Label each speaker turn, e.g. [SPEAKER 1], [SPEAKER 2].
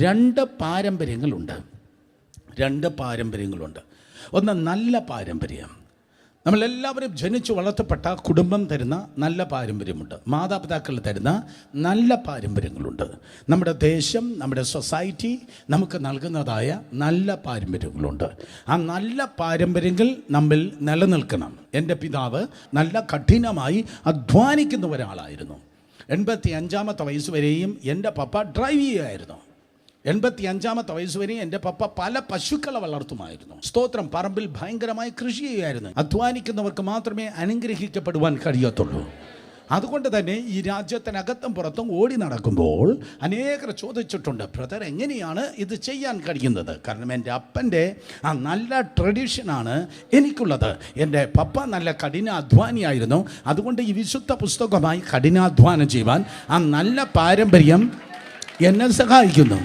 [SPEAKER 1] രണ്ട് പാരമ്പര്യങ്ങളുണ്ട്. ഒന്ന് നല്ല പാരമ്പര്യം. നമ്മളെല്ലാവരും ജനിച്ചു വളർത്തപ്പെട്ട കുടുംബം തരുന്ന നല്ല പാരമ്പര്യമുണ്ട്. മാതാപിതാക്കൾ തരുന്ന നല്ല പാരമ്പര്യങ്ങളുണ്ട്. നമ്മുടെ ദേശം, നമ്മുടെ സൊസൈറ്റി നമുക്ക് നൽകുന്നതായ നല്ല പാരമ്പര്യങ്ങളുണ്ട്. ആ നല്ല പാരമ്പര്യങ്ങൾ നമ്മിൽ നിലനിൽക്കണം. എൻ്റെ പിതാവ് നല്ല കഠിനമായി അധ്വാനിക്കുന്ന ഒരാളായിരുന്നു. 85 വയസ്സ് വരെയും എൻ്റെ പപ്പ ഡ്രൈവ് ചെയ്യുമായിരുന്നു. 85 വയസ്സ് വരെ എൻ്റെ പപ്പ പല പശുക്കളെ വളർത്തുമായിരുന്നു. സ്തോത്രം. പറമ്പിൽ ഭയങ്കരമായി കൃഷി ചെയ്യുമായിരുന്നു. അധ്വാനിക്കുന്നവർക്ക് മാത്രമേ അനുഗ്രഹിക്കപ്പെടുവാൻ കഴിയത്തുള്ളൂ. അതുകൊണ്ട് തന്നെ ഈ രാജ്യത്തിനകത്തും പുറത്തും ഓടി നടക്കുമ്പോൾ അനേകർ ചോദിച്ചിട്ടുണ്ട്, ബ്രദർ എങ്ങനെയാണ് ഇത് ചെയ്യാൻ കഴിയുന്നത്? കാരണം എൻ്റെ അപ്പൻ്റെ ആ നല്ല ട്രഡീഷനാണ് എനിക്കുള്ളത്. എൻ്റെ പപ്പ നല്ല കഠിനാധ്വാനിയായിരുന്നു. അതുകൊണ്ട് ഈ വിശുദ്ധ പുസ്തകമായി കഠിനാധ്വാനം ചെയ്യുവാൻ ആ നല്ല പാരമ്പര്യം എന്നെ സഹായിക്കുന്നു.